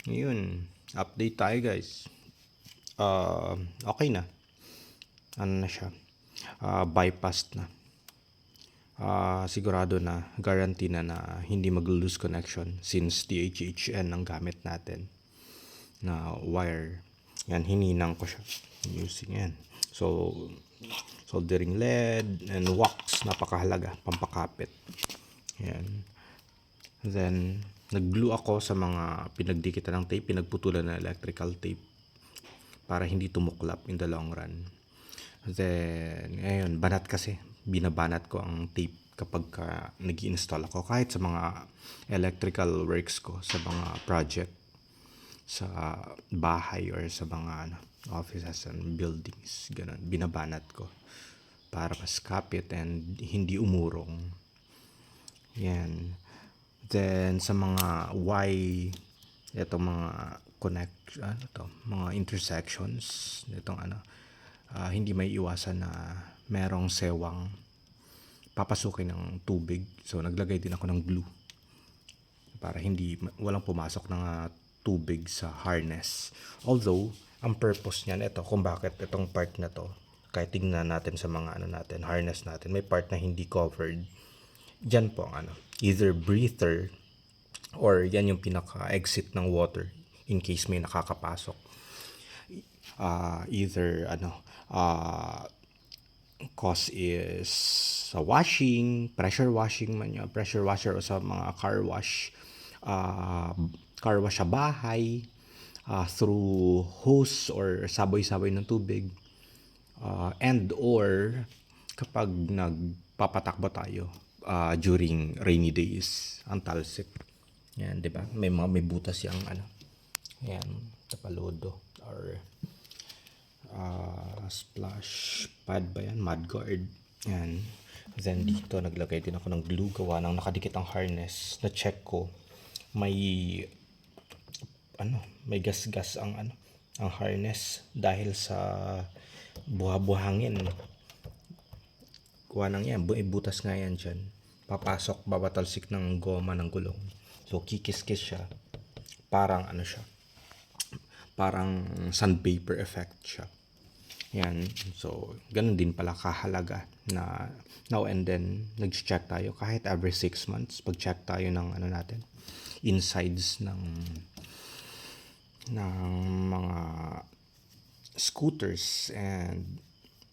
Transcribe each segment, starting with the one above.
Yun, update tayo guys. Okay na. Ano na siya? Bypassed na. Sigurado na, guarantee na hindi mag-lose connection since DHHN ang gamit natin na wire. Yan, hininang ko siya using yan. So, soldering lead and wax, napakahalaga, pampakapit. Yan. Then, nag-glue ako sa mga pinagdikitan ng tape, pinagputulan ng electrical tape para hindi tumuklap in the long run. Then, ngayon, banat kasi. Binabanat ko ang tape kapag nag-install ako. Kahit sa mga electrical works ko, sa mga project, sa bahay or sa mga offices and buildings. Ganun, binabanat ko para mas kapit and hindi umurong. Yan. Then, sa mga ito mga mga intersections, hindi may iwasan na merong sewang papasukin ng tubig. So, naglagay din ako ng glue para walang pumasok ng tubig sa harness. Although, ang purpose niyan, ito, kung bakit itong part na to, kahit tingnan natin sa mga harness natin, may part na hindi covered. Diyan po ang either breather or yan yung pinaka-exit ng water in case may nakakapasok. Either cause is sa washing, pressure washing man yun, pressure washer o sa mga car wash sa bahay, through hose or saboy-saboy ng tubig, and or kapag nagpapatakbo tayo during rainy days, ang talsik. Yan, 'di ba? May butas yang yan, tapalodo or splash pad ba yan, mud guard. Yan. Then dito naglagay din ako ng glue gawa ng nakadikit ang harness. Na check ko may may gas-gas ang harness dahil sa buhangin. Kuha nang yan, butas nga yan dyan. Papasok, babatalsik ng goma ng gulong. So, kikis-kis siya. Parang parang sandpaper effect siya. Yan. So, ganun din pala kahalaga na now and then, nag-check tayo. Kahit every 6 months, pag-check tayo ng insides ng mga scooters and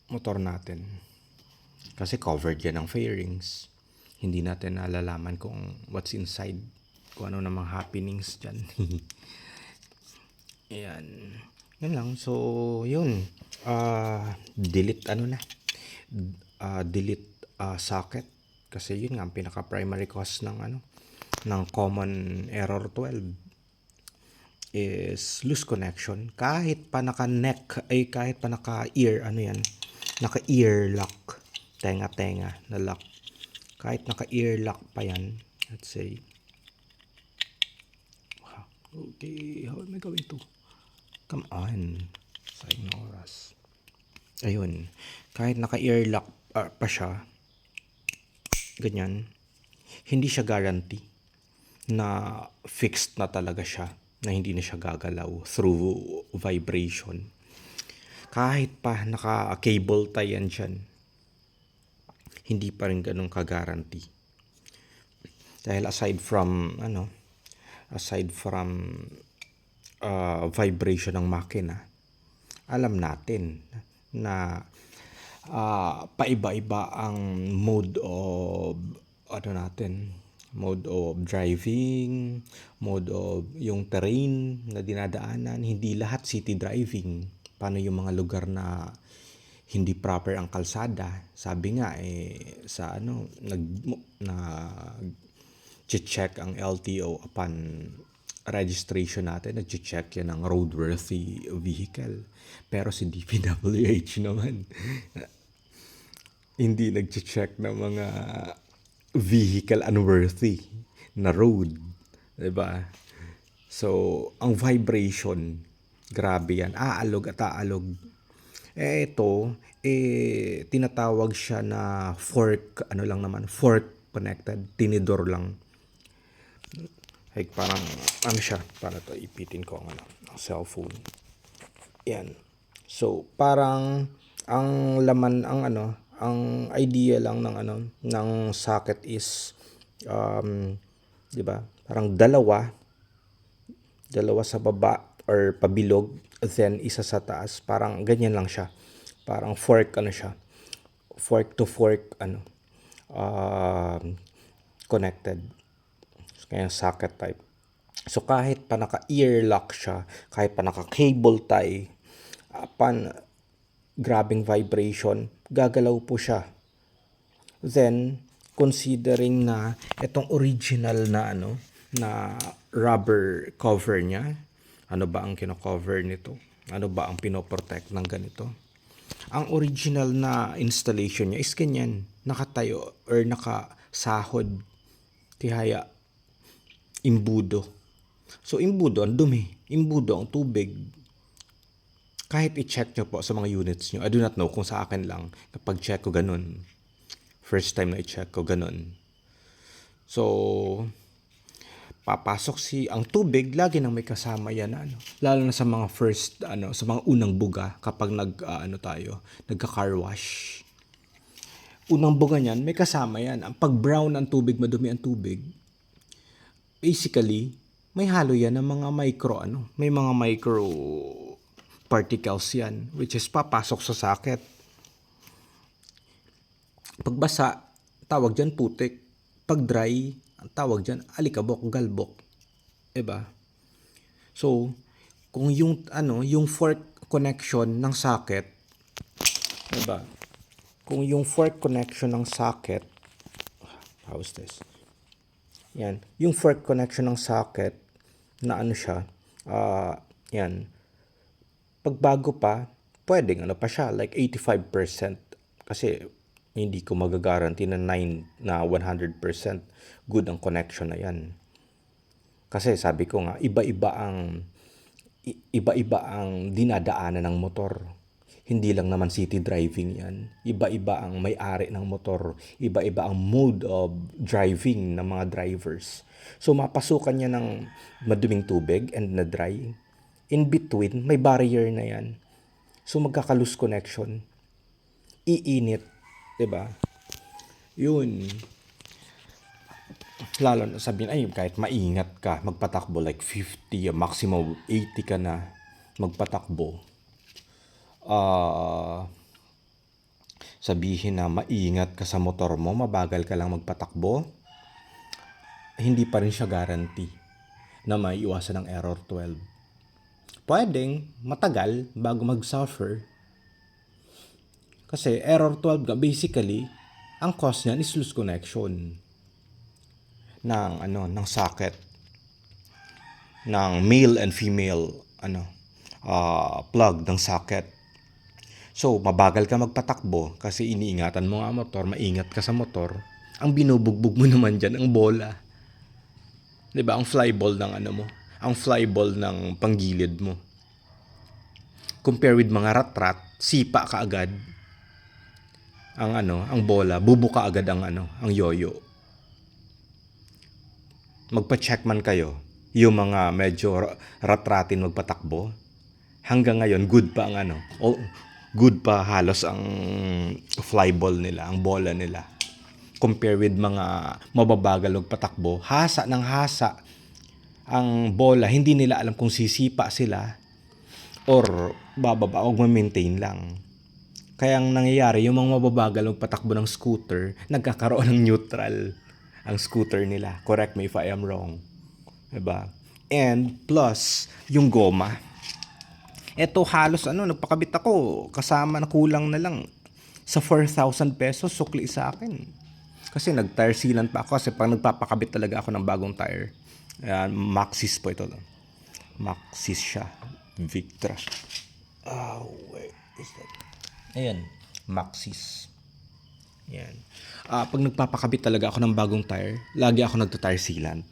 motor natin. Kasi covered yan ng fairings. Hindi natin nalalaman kung what's inside. Kung ano namang happenings dyan. Ayan. Yan lang. So, yun. Delete delete socket. Kasi yun nga, ang pinaka-primary cause ng common error 12 is loose connection. Kahit pa naka-neck, kahit pa naka-ear, naka-ear lock. Tenga-tenga na lock. Kahit naka-ear lock pa yan, let's say, okay, how am I going to? Come on. Sayang na oras. Ayun. Kahit naka-ear lock pa siya, ganyan, hindi siya guarantee na fixed na talaga siya, na hindi na siya gagalaw through vibration. Kahit pa naka-cable tie yan dyan, hindi pa rin ganun ka-guarantee. Dahil aside from vibration ng makina, alam natin na paiba-iba ang mode of driving, mode of yung terrain na dinadaanan. Hindi lahat city driving. Paano yung mga lugar na hindi proper ang kalsada? Sabi nga sa check ang LTO upon registration natin, nag-check yan ng roadworthy vehicle. Pero si DPWH naman, hindi nag-check ng mga vehicle unworthy na road. Diba? So, ang vibration, grabe yan. Aalog at aalog. Ito, tinatawag siya na fork connected, tinidor lang. Like parang, ano siya, para to ipitin ko ang, ang cellphone. Yan. So, parang, ang laman, ang idea lang ng ng socket is, um, 'di ba? Parang dalawa sa baba or pabilog, then isa sa taas. Parang ganyan lang siya. Parang fork siya. Fork to fork connected. Kaya socket type. So kahit pa naka-ear lock siya, kahit pa naka-cable tie, pan grabing vibration, gagalaw po siya. Then, considering na itong original na na rubber cover niya, ano ba ang kino-cover nito? Ano ba ang pinoprotect ng ganito? Ang original na installation niya is ganyan, nakatayo or nakasahod, tihaya, imbudo. So, imbudo ang dumi, imbudo ang tubig. Kahit i-check nyo po sa mga units nyo, I do not know kung sa akin lang, kapag check ko ganun, first time na i-check ko ganun. So, papasok ang tubig, lagi nang may kasama yan lalo na sa mga first sa mga unang buga kapag nagka-car wash. Unang buga niyan, may kasama yan. Ang pag brown ang tubig, madumi ang tubig, basically may halo yan ng mga may mga micro particles yan, which is papasok sa socket. Pag basa, tawag dyan putik. Pag dry, ang tawag dyan alikabok, galbok. Diba? So, kung yung fork connection ng socket, diba? Kung yung fork connection ng socket, how's this? Yan. Yung fork connection ng socket, na siya, yan. Pag bago pa, pwedeng pa siya, like 85%. Kasi, hindi ko magagaranti na 100% good ang connection na yan. Kasi sabi ko nga, iba-iba ang dinadaanan ng motor. Hindi lang naman city driving yan. Iba-iba ang may-ari ng motor. Iba-iba ang mode of driving ng mga drivers. So, mapasukan niya ng maduming tubig and na dry. In between, may barrier na yan. So, magkaka-loose connection. Iinit. Diba? Yun. Lalo na sabihin, ay kahit maingat ka, magpatakbo like 50, maximum 80 ka na magpatakbo. Sabihin na maingat ka sa motor mo, mabagal ka lang magpatakbo, hindi pa rin siya guarantee na may iwasan ng error 12. Pwedeng matagal bago mag-suffer. Kasi error 12 basically, ang cause niyan is loose connection ng socket ng male and female plug ng socket. So, mabagal ka magpatakbo kasi iniingatan mo nga motor, maingat ka sa motor. Ang binubugbog mo naman dyan, ang bola. 'Di ba? Ang flyball ng ang flyball ng panggilid mo. Compare with mga rat-rat, sipa ka agad. Ang bola, bubuka agad ang yoyo. Magpa-check man kayo, yung mga medyo rat-ratin magpatakbo. Hanggang ngayon, good pa ang good pa halos ang flyball nila, ang bola nila. Compare with mga mababagal magpatakbo, hasa ng hasa ang bola, hindi nila alam kung sisipa sila or bababa o ma-maintain lang. Kaya ang nangyayari, yung mga mababagal magpatakbo ng scooter, nagkakaroon ng neutral ang scooter nila. Correct me if I am wrong. Diba? And plus, yung goma. Eto halos nagpakabit ako, kasama na kulang na lang sa 4,000 pesos sukli sa akin. Kasi nag-tire sealant pa ako kasi pag nagpapakabit talaga ako ng bagong tire. Maxxis po ito. Maxxis siya. Victra. Wait, is that? Ayan, Maxxis. Yan. Pag nagpapakabit talaga ako ng bagong tire, lagi ako nagta-tire sealant.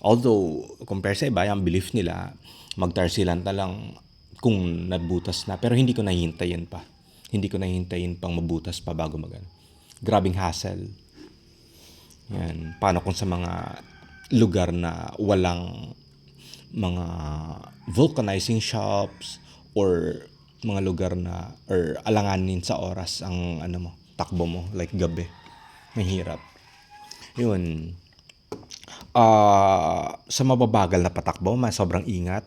Although, compare sa iba, yung belief nila, mag-tire sealant na lang kung nabutas na. Pero hindi ko nahihintayin pa. Hindi ko nahihintayin pang mabutas pa bago Grabing hassle. Yan. Paano kung sa mga lugar na walang mga vulcanizing shops or mga lugar na or alanganin sa oras ang ano mo, takbo mo like gabi. Mahirap. Yun. Sa mababagal na patakbo, sobrang ingat.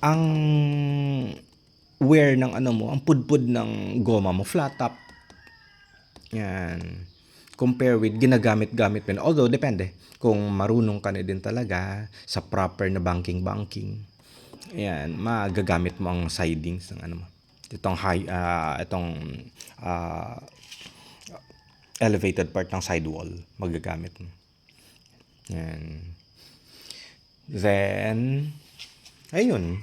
Ang wear ng ano mo, ang pudpud ng goma mo, flat top. Yan. Compare with ginagamit-gamit mo. Although, depende. Kung marunong ka na din talaga sa proper na banking. Yan, magagamit mo ang sidings ng ano mo. Itong elevated part ng sidewall, magagamit mo. Yan. Then, ayun.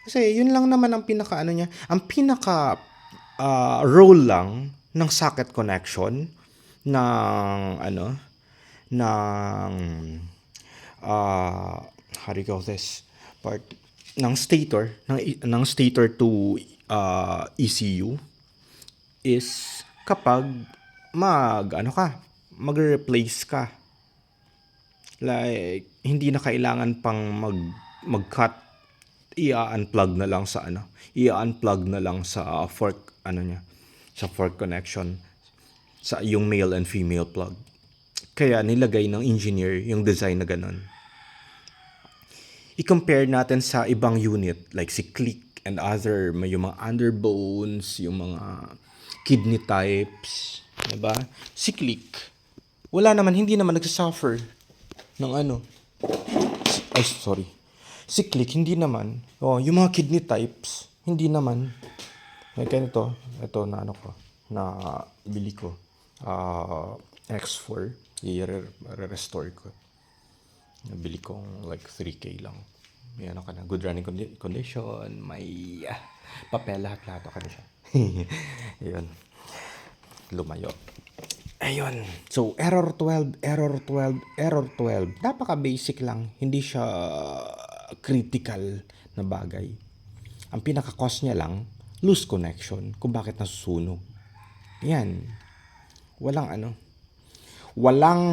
Kasi yun lang naman ang pinaka ano niya. Ang pinaka role lang ng socket connection ng ano ng how do you call this part ng stator to ECU is kapag magre-replace ka. Like hindi na kailangan pang mag-cut, i-unplug na lang sa fork niya, sa fork connection sa yung male and female plug. Kaya nilagay ng engineer yung design na ganun. I-compare natin sa ibang unit like si Click and other, may yung mga underbones, yung mga kidney types, diba? Si Click, hindi naman nagsasuffer ng ano. Si Click, hindi naman. Yung mga kidney types, hindi naman. Like ito na na bili ko. X4, i-restore ko. Nabili kong like 3K lang. May good running condition, may papel lahat ka na siya. Ayun. Lumayo. Ayun. So, error 12. Napaka-basic lang. Hindi siya critical na bagay. Ang pinaka-cause niya lang, loose connection. Kung bakit nasusunog. Yan. Walang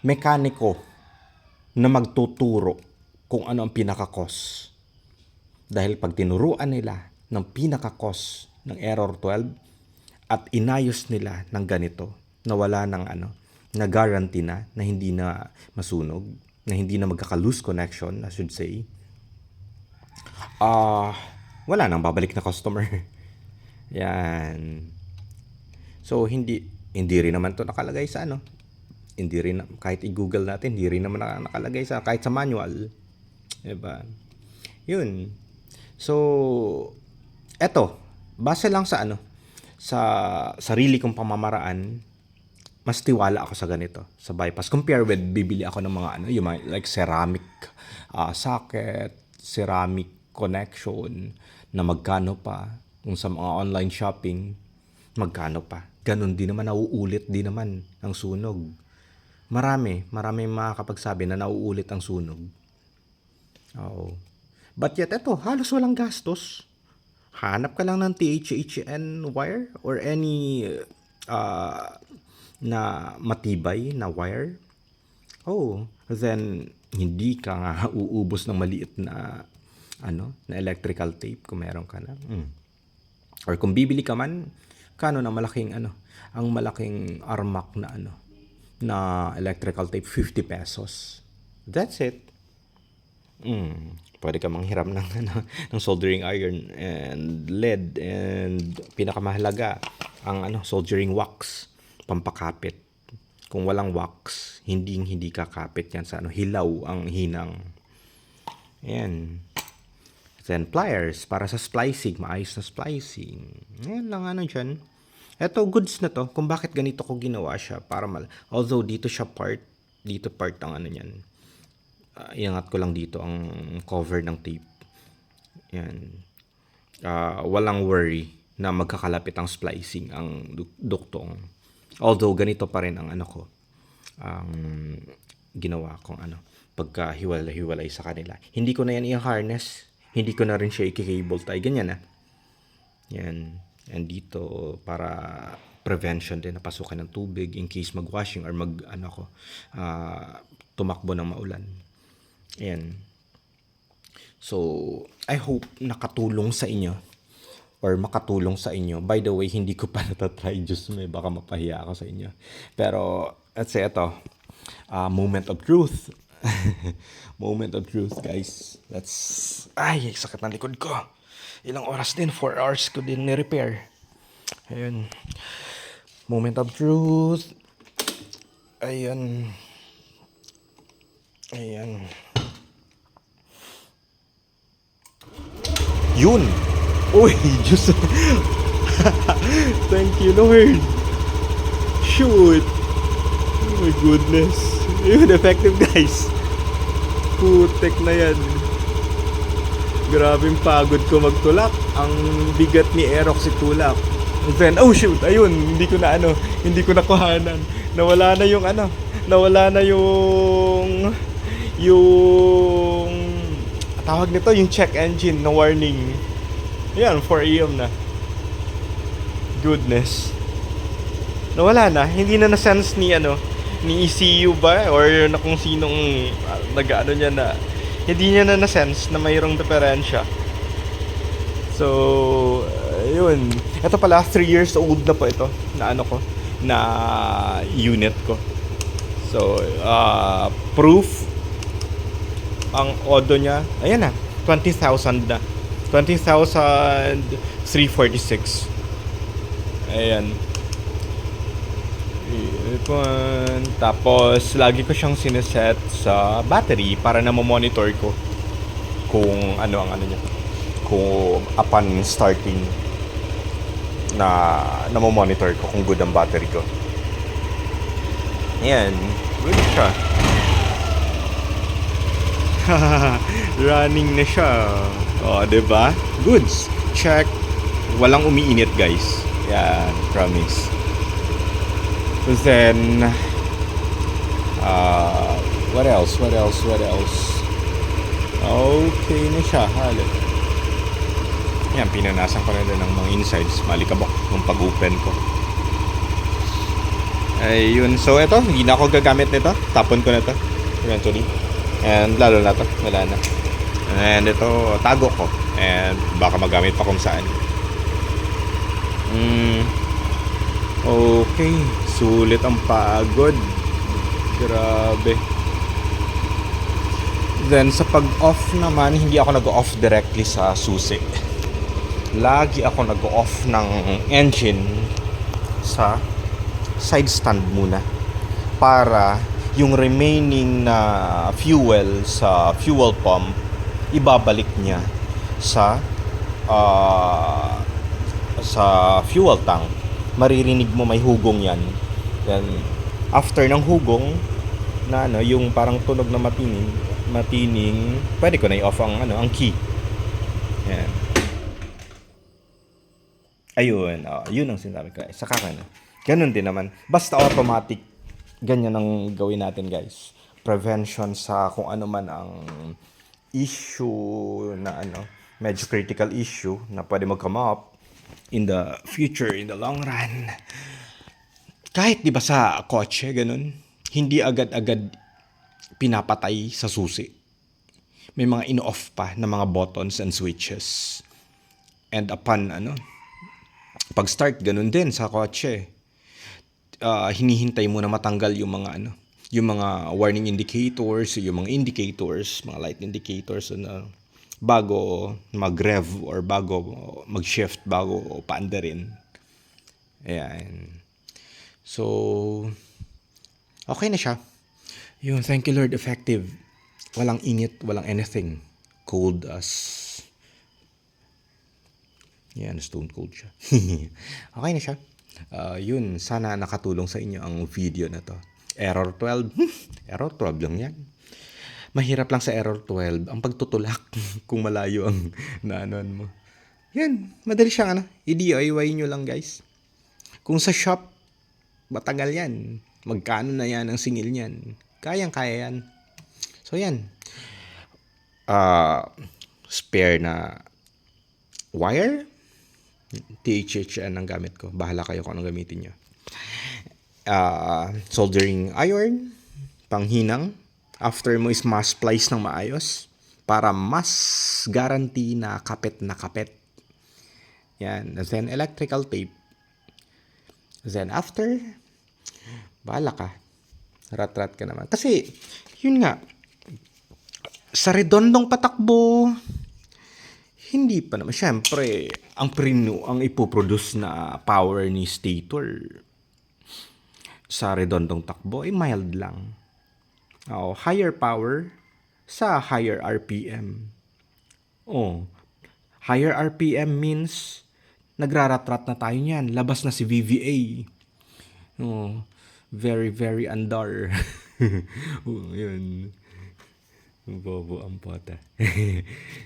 mekaniko na magtuturo kung ano ang pinaka-cause. Dahil pag tinuruan nila ng pinaka-cause ng error 12, at inayos nila ng ganito na wala ng na guarantee na hindi na masunog, na hindi na magkaka-loose connection, I should say, wala nang babalik na customer. Yan. So, hindi rin naman to nakalagay sa hindi rin, kahit i-google natin, hindi rin naman nakalagay kahit sa manual. Diba? Yun. So, eto, base lang sa sa sarili kong pamamaraan, mas tiwala ako sa ganito, sa bypass. Compare with, bibili ako ng mga yung mga, like ceramic socket, ceramic connection, na magkano pa. Kung sa mga online shopping, magkano pa. Ganon din naman, nauulit din naman ang sunog. Marami makakapagsabi na nauulit ang sunog. Oo. But yet, eto, halos walang gastos. Hanap ka lang ng THHN wire or any na matibay na wire. Then hindi ka nga uubos ng maliit na na electrical tape kung meron ka na. Or kung bibili ka man, ng malaking ang malaking armak na na electrical tape, 50 pesos. That's it. Pwede ka manghiram ng soldering iron and lead, and pinakamahalaga ang soldering wax, pampakapit. Kung walang wax, hindi kakapit yan sa hilaw ang hinang. Ayan. Then pliers para sa splicing, maayos na splicing. Ayan lang dyan. Eto, goods na to. Kung bakit ganito ko ginawa siya, para although dito part ang niyan. Iangat ko lang dito ang cover ng tape. Yan. Walang worry na magkakalapit ang splicing, ang duktong. Although ganito pa rin ang ang ginawa kong pagka hiwalay sa kanila. Hindi ko na yan i-harness. Hindi ko na rin siya i-cable tie. Ganyan na. Yan. And dito para prevention din na pasukan ng tubig in case mag-washing or tumakbo ng maulan. Ayan. So, I hope nakatulong sa inyo or makatulong sa inyo. By the way, hindi ko pa natatry. Diyos may baka mapahiya ako sa inyo. Pero, let's say ito, moment of truth. Moment of truth, guys. Ay, sakit ng likod ko. Ilang oras din, 4 hours ko din ni-repair. Ayun. Moment of truth. Ayan. Yun. Uy, Diyos. Thank you, Lord. Shoot. Oh my goodness. Yun, effective, guys. Putek na yan. Grabing pagod ko magtulak. Ang bigat ni Aerox si tulak. And then, oh shoot, ayun, hindi ko nakuhanan. Nawala na yung tawag nito, yung check engine na warning. Ayan, 4 AM na. Goodness. Nawala na, hindi na na-sense ni ECU ba or na kung sinong nag-ano niya na hindi niya na sense na mayroong diferensya. So, yun. Ito pala, 3 years old na po ito na na unit ko. So, proof ang odo niya. Ayan na, 20,000 na. 20,346. Ayan. Tapos, lagi ko siyang sineset sa battery para na monitor ko kung ano niya. Kung upon starting na monitor ko kung good ang battery ko. Ayan. Good siya. Running na siya. O, diba? Goods. Check. Walang umiinit, guys. Yan. Promise. Then, what else? Okay na siya, halos. Yan, pinanasan ko na din ng mga insides, malikabok ng pag-open ko. Ayun, so ito, hindi na ako gagamit nito. Tapon ko na to, eventually. And lalo na to, wala na. And ito, tago ko. And baka magamit pa kung saan. Okay, sulit ang pagod. Grabe. Then sa pag-off naman, hindi ako nag-off directly sa susi. Lagi ako nag-off ng engine sa side stand muna para yung remaining na fuel sa fuel pump ibabalik niya sa fuel tank. Maririnig mo may hugong yan. Then after ng hugong na yung parang tunog na matining, pwede ko na i-off ang key. Yan. Ayun, yun ang sinabi ko. Saka ganun din naman. Basta automatic, ganyan ang gawin natin, guys. Prevention sa kung ano man ang issue na medyo critical issue na pwede mag-come up in the future, in the long run. Kahit di ba sa kotse, ganun, hindi agad-agad pinapatay sa susi. May mga in-off pa na mga buttons and switches. And upon pag-start, ganun din sa kotse. Hinihintay mo na matanggal yung mga yung mga warning indicators, yung mga indicators, mga light indicators bago mag-rev or bago mag-shift, bago paandarin. Ayan. So, okay na siya. Yun, thank you Lord, effective. Walang init, walang anything. Cold as... Yan, stone cold siya. Okay na siya. Yun, sana nakatulong sa inyo ang video na to. Error 12. Error 12 lang yan. Mahirap lang sa error 12 ang pagtutulak kung malayo ang naanuan mo. Yan, madali siyang i-DIY nyo lang, guys. Kung sa shop, matagal yan. Magkano na yan ang singil niyan? Kayang-kaya yan. So, yan. Spare na wire. THHN ang gamit ko. Bahala kayo kung anong gamitin nyo. Soldering iron, panghinang. After mo is mas splice ng maayos para mas guarantee na kapit na kapit. Yan. Then electrical tape. Then after, bahala ka. Rat-rat ka naman. Kasi, yun nga, sa redondong patakbo, hindi pa naman. Siyempre, ang ipoproduce na power ni stator sa redondong takbo ay mild lang. Higher power sa higher RPM. Higher RPM means nagraratrat na tayo niyan. Labas na si VVA. Very, very andar. Yun. Bobo ang pota.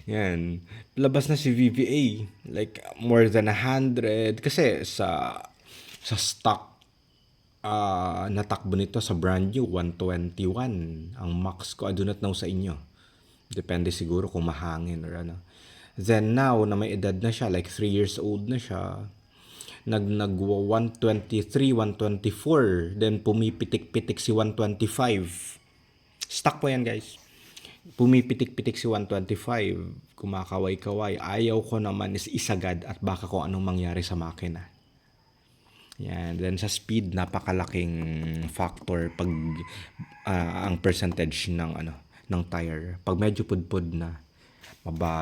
Yan. Labas na si VVA. Like, more than 100. Kasi sa stock, natakbo nito sa brand new, 121. Ang max ko, I do not know sa inyo. Depende siguro kung mahangin or ano. Then now, na may edad na siya, like 3 years old na siya, nag 123, 124, then pumipitik-pitik si 125. Stock po yan, guys. Pumipitik-pitik si 125, kumakaway-kaway. Ayaw ko naman is isagad at baka kung anong mangyari sa makina. Yan. Then sa speed, napakalaking factor pag ang percentage ng tire. Pag medyo pudpud na,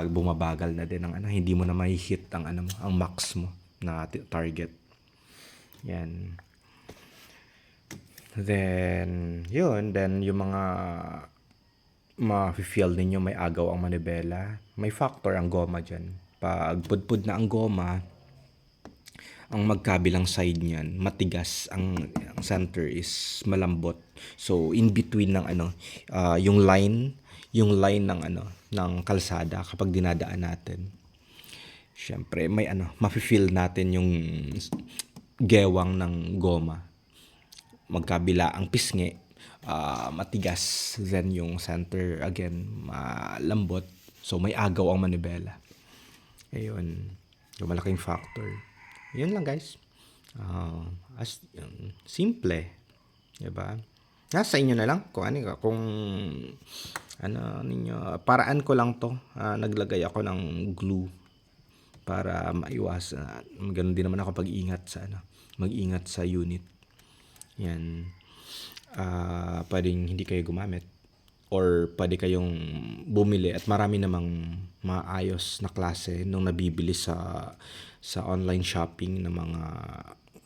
bumabagal na din ang hindi mo na mai-hit ang max mo na target. Yan. Then yung mga ma-feel ninyo may agaw ang manibela. May factor ang goma dyan. Pag pudpud na ang goma, ang magkabilang side niyan matigas, ang center is malambot. So in between ng yung line ng kalsada kapag dinadaan natin, syempre may mafe-feel natin yung gewang ng goma. Magkabila ang pisngi, matigas, then yung center again malambot. So may agaw ang manibela. Ayun, yung malaking factor. Yun lang, guys. Simple, diba? Nasa inyo na lang kung ninyo. Paraan ko lang to. Naglagay ako ng glue para maiwasan. Ganun din naman ako mag-ingat sa unit. Yan. Pwedeng hindi kayo gumamit or pwede kayong bumili at marami namang maayos na klase nung nabibili sa online shopping ng mga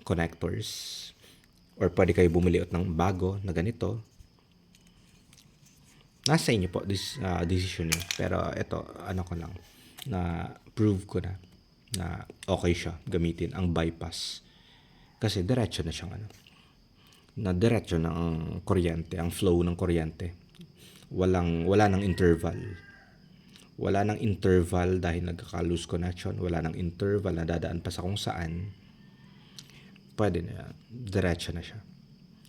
connectors, or pwede kayo bumili ng bago na ganito. Nasa inyo po, decision niyo. Pero ito, ko lang na prove ko na okay siya gamitin ang bypass kasi diretso na siyang na diretso na ang kuryente, ang flow ng kuryente. Wala nang interval. Wala nang interval dahil nagkaka-loose connection. Wala nang interval na dadaan pa sa kung saan. Pwede na. Diretso na siya.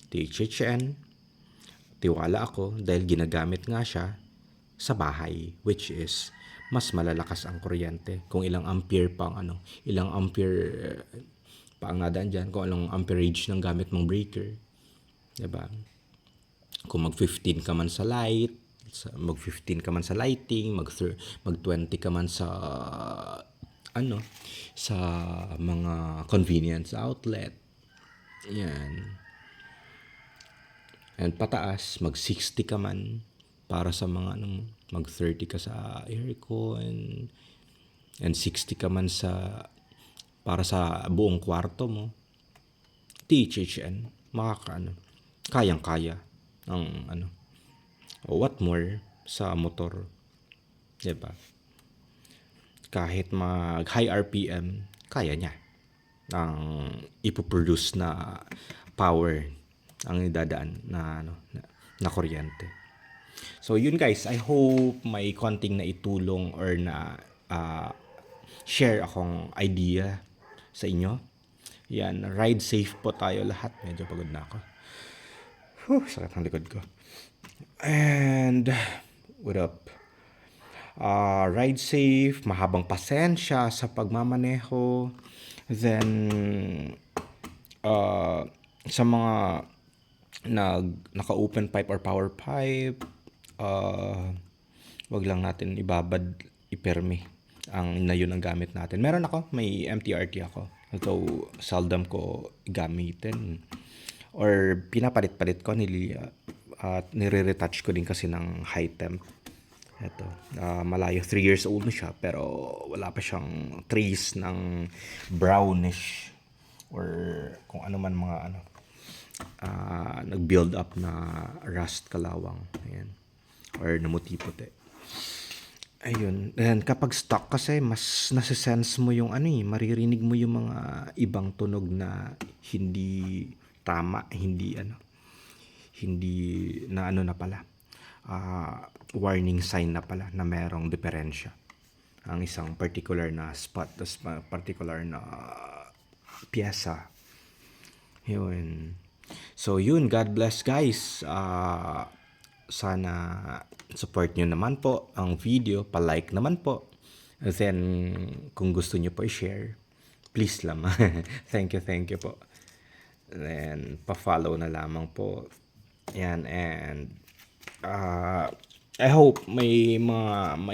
THHN. Tiwala ako dahil ginagamit nga siya sa bahay. Which is, mas malalakas ang kuryente. Kung ilang ampere pa ilang ampere pa ang nadaan dyan. Kung ilang amperage ng gamit mong breaker. Diba? Kung mag-15 ka man sa light, mag-15 ka man sa lighting, mag-20 ka man sa sa mga convenience outlet. Yan. And pataas, mag-60 ka man para sa mga mag-30 ka sa aircon, and 60 ka man para sa buong kwarto mo. THHN, kayang-kaya ang what more sa motor, diba? Kahit mag high RPM, kaya niya ang ipoproduce na power ang idadaan na kuryente. So yun, guys, I hope may konting na itulong or na share akong idea sa inyo. Yan, ride safe po tayo lahat. Medyo pagod na ako. Sakit ang likod ko. And what up? Ride safe, mahabang pasensya sa pagmamaneho. Then, sa mga naka-open pipe or power pipe, wag lang natin ibabad, iperme na yun ang gamit natin. Meron ako, may MTRT ako. Although, seldom ko gamitin. Or pinapalit-palit ko, at nire-retouch ko din kasi ng high temp. Ito, malayo, 3 years old na siya, pero wala pa siyang trace ng brownish or kung ano man mga nag-build up na rust kalawang. Ayan. Or namuti-puti. Ayun. And kapag stock kasi, mas nasa-sense mo yung maririnig mo yung mga ibang tunog na hindi tama, hindi na pala. Warning sign na pala na merong diferensya ang isang particular na spot, tas particular na pyesa. Yun. So yun, God bless guys. Sana support nyo naman po ang video, pa-like naman po. Then kung gusto nyo po i-share, please lang. Thank you po. Then pa-follow na lamang po. Yan, and I hope may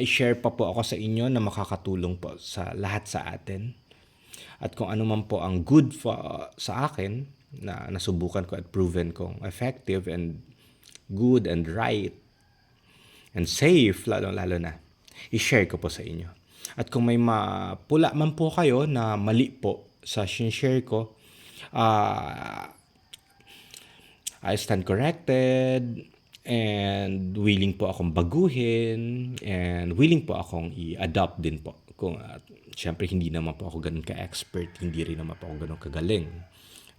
share pa po ako sa inyo na makakatulong po sa lahat sa atin. At kung ano man po ang good sa akin na nasubukan ko at proven kong effective and good and right and safe, lalo na, i-share ko po sa inyo. At kung may mapula man po kayo na mali po sa share ko, I stand corrected and willing po akong baguhin and willing po akong i-adopt din po. Kung syempre hindi naman po ako ganun ka-expert, hindi rin naman po ako ganun kagaling.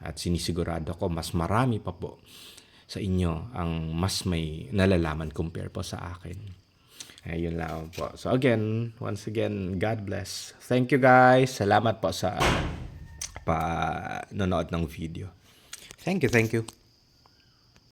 At sinisigurado ko mas marami pa po sa inyo ang mas may nalalaman compare po sa akin. Ayun lang po. So again, once again, God bless. Thank you guys. Salamat po sa nanonood ng video. Thank you.